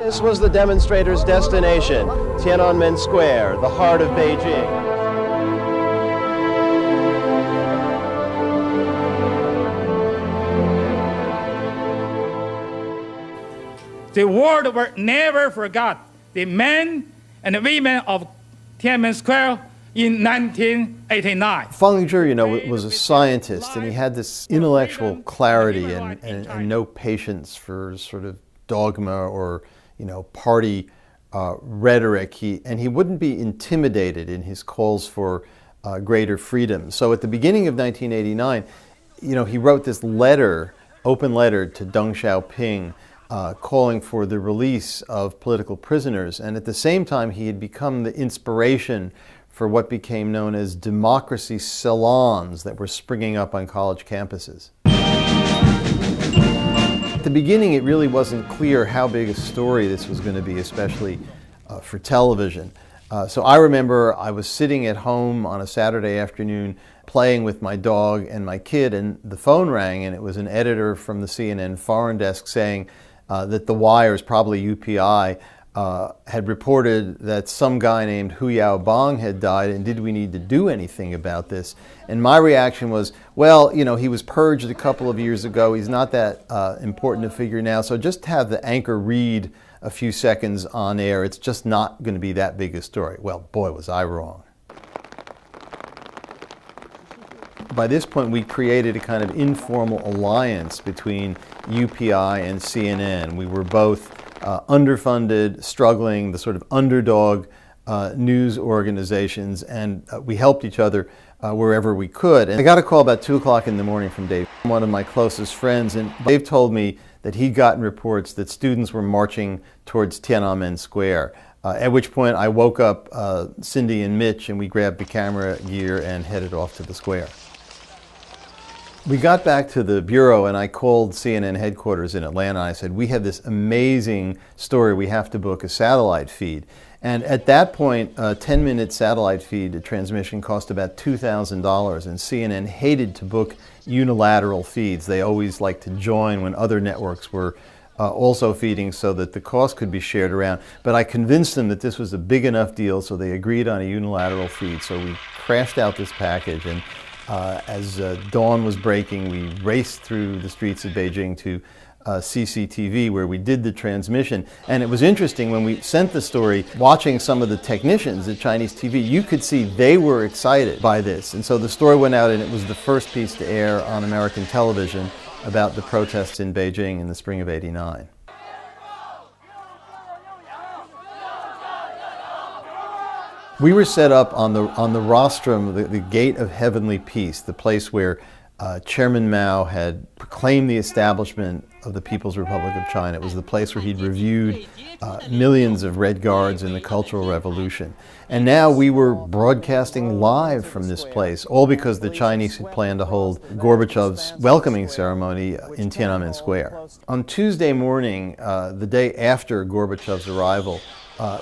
This was the demonstrators' destination, Tiananmen Square, the heart of Beijing. The world will never forget the men and the women of Tiananmen Square in 1989. Feng Zhi, was a scientist, and he had this intellectual clarity and no patience for sort of dogma or, party rhetoric. He wouldn't be intimidated in his calls for greater freedom. So at the beginning of 1989, he wrote this open letter to Deng Xiaoping, calling for the release of political prisoners. And at the same time, he had become the inspiration for what became known as democracy salons that were springing up on college campuses. At the beginning, it really wasn't clear how big a story this was going to be, especially for television. So I remember I was sitting at home on a Saturday afternoon playing with my dog and my kid, and the phone rang, and it was an editor from the CNN foreign desk saying that the wires, probably UPI, had reported that some guy named Hu Yaobang had died, and did we need to do anything about this? And my reaction was, well, he was purged a couple of years ago. He's not that important a figure now, so just have the anchor read a few seconds on air. It's just not going to be that big a story. Well, boy, was I wrong. By this point, we created a kind of informal alliance between UPI and CNN. We were both underfunded, struggling, the sort of underdog news organizations, and we helped each other wherever we could. And I got a call about 2 o'clock in the morning from Dave, one of my closest friends, and Dave told me that he'd gotten reports that students were marching towards Tiananmen Square. At which point I woke up Cindy and Mitch, and we grabbed the camera gear and headed off to the square. We got back to the bureau, and I called CNN headquarters in Atlanta. I said, we have this amazing story. We have to book a satellite feed. And at that point, a 10-minute satellite feed transmission cost about $2,000, and CNN hated to book unilateral feeds. They always liked to join when other networks were also feeding so that the cost could be shared around. But I convinced them that this was a big enough deal, so they agreed on a unilateral feed. So we crashed out this package, and as dawn was breaking, we raced through the streets of Beijing to CCTV, where we did the transmission. And it was interesting, when we sent the story, watching some of the technicians at Chinese TV, you could see they were excited by this. And so the story went out, and it was the first piece to air on American television about the protests in Beijing in the spring of '89. We were set up on the rostrum, the Gate of Heavenly Peace, the place where Chairman Mao had proclaimed the establishment of the People's Republic of China. It was the place where he'd reviewed millions of Red Guards in the Cultural Revolution. And now we were broadcasting live from this place, all because the Chinese had planned to hold Gorbachev's welcoming ceremony in Tiananmen Square. On Tuesday morning, the day after Gorbachev's arrival,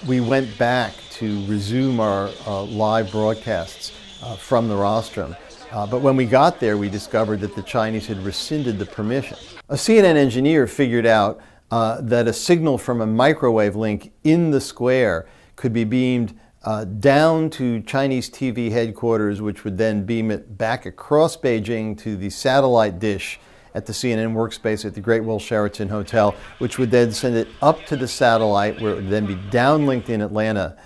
we went back to resume our live broadcasts from the rostrum. But when we got there, we discovered that the Chinese had rescinded the permission. A CNN engineer figured out that a signal from a microwave link in the square could be beamed down to Chinese TV headquarters, which would then beam it back across Beijing to the satellite dish at the CNN workspace at the Great Wall Sheraton Hotel, which would then send it up to the satellite, where it would then be downlinked in Atlanta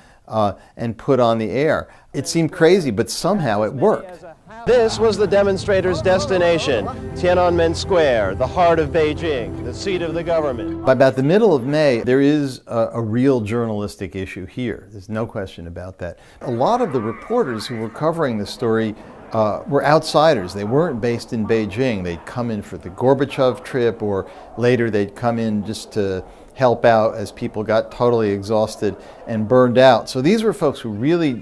and put on the air. It seemed crazy, but somehow it worked. This was the demonstrators' destination, Tiananmen Square, the heart of Beijing, the seat of the government. By about the middle of May, there is a real journalistic issue here. There's no question about that. A lot of the reporters who were covering the story were outsiders. They weren't based in Beijing. They'd come in for the Gorbachev trip, or later they'd come in just to help out as people got totally exhausted and burned out. So these were folks who really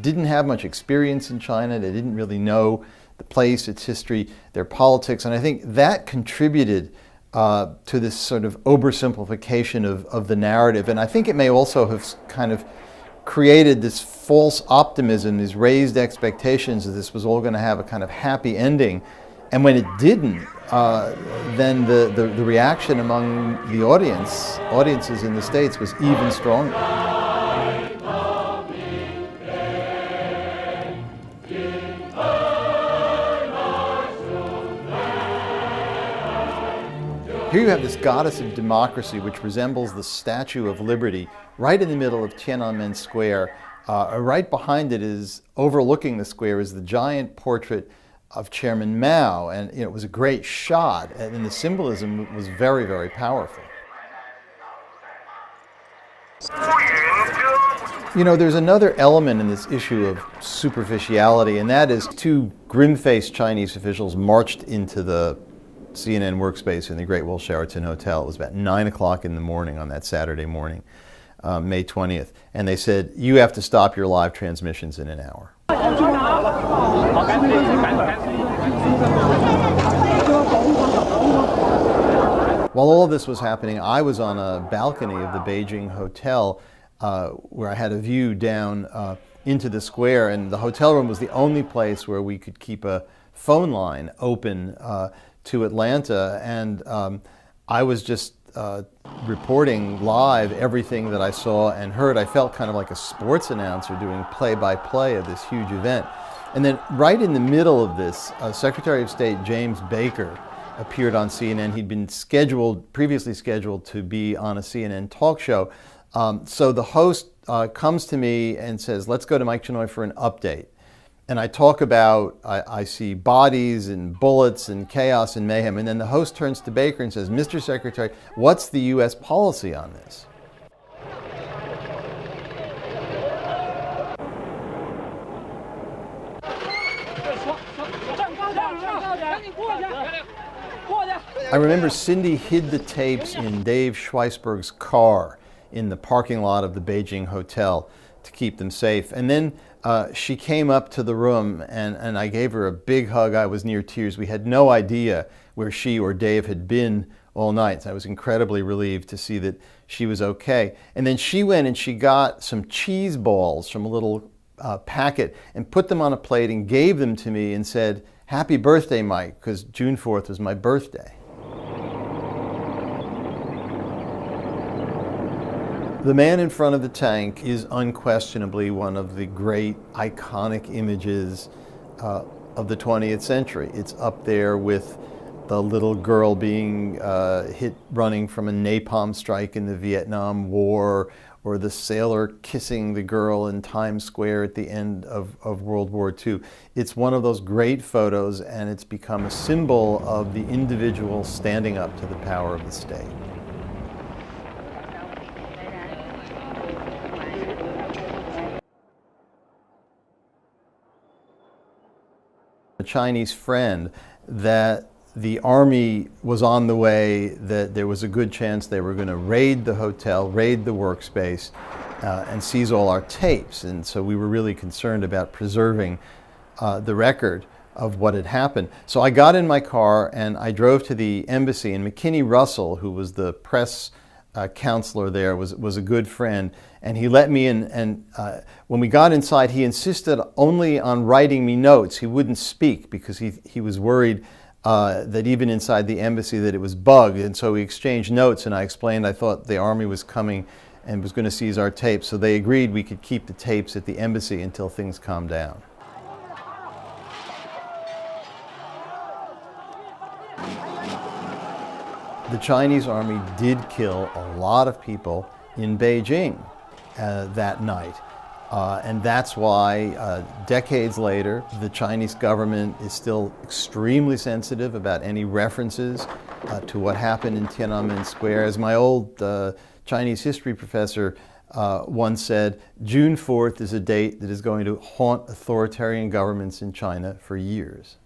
didn't have much experience in China. They didn't really know the place, its history, their politics. And I think that contributed to this sort of oversimplification of the narrative. And I think it may also have kind of created this false optimism, these raised expectations that this was all going to have a kind of happy ending. And when it didn't, then the reaction among the audiences in the States was even stronger. Here you have this goddess of democracy, which resembles the Statue of Liberty, right in the middle of Tiananmen Square. Right behind it is, overlooking the square, is the giant portrait of Chairman Mao. And it was a great shot, and the symbolism was very, very powerful. There's another element in this issue of superficiality, and that is two grim-faced Chinese officials marched into the CNN workspace in the Great Wall Sheraton Hotel. It was about 9 o'clock in the morning on that Saturday morning, May 20th. And they said, you have to stop your live transmissions in an hour. While all of this was happening, I was on a balcony of the Beijing hotel where I had a view down into the square, and the hotel room was the only place where we could keep a phone line open to Atlanta, and I was just reporting live everything that I saw and heard. I felt kind of like a sports announcer doing play-by-play of this huge event. And then right in the middle of this, Secretary of State James Baker appeared on CNN. He'd been previously scheduled to be on a CNN talk show. So the host comes to me and says, let's go to Mike Chenoy for an update. And I talk about, I see bodies and bullets and chaos and mayhem. And then the host turns to Baker and says, Mr. Secretary, what's the U.S. policy on this? I remember Cindy hid the tapes in Dave Schweisberg's car in the parking lot of the Beijing hotel to keep them safe. And then she came up to the room, and I gave her a big hug. I was near tears. We had no idea where she or Dave had been all night. So I was incredibly relieved to see that she was okay. And then she went and she got some cheese balls from a little packet and put them on a plate and gave them to me and said, "Happy birthday, Mike," because June 4th was my birthday. The man in front of the tank is unquestionably one of the great iconic images of the 20th century. It's up there with the little girl being hit running from a napalm strike in the Vietnam War, or the sailor kissing the girl in Times Square at the end of World War II. It's one of those great photos, and it's become a symbol of the individual standing up to the power of the state. A Chinese friend that the army was on the way, that there was a good chance they were going to raid the hotel, raid the workspace, and seize all our tapes. And so we were really concerned about preserving the record of what had happened. So I got in my car and I drove to the embassy, and McKinney Russell, who was the press counselor there, was a good friend, and he let me in. And when we got inside, he insisted only on writing me notes. He wouldn't speak because he was worried that even inside the embassy that it was bugged. And so we exchanged notes, and I explained I thought the army was coming and was going to seize our tapes. So they agreed we could keep the tapes at the embassy until things calmed down. The Chinese army did kill a lot of people in Beijing that night. And that's why decades later, the Chinese government is still extremely sensitive about any references to what happened in Tiananmen Square. As my old Chinese history professor once said, June 4th is a date that is going to haunt authoritarian governments in China for years.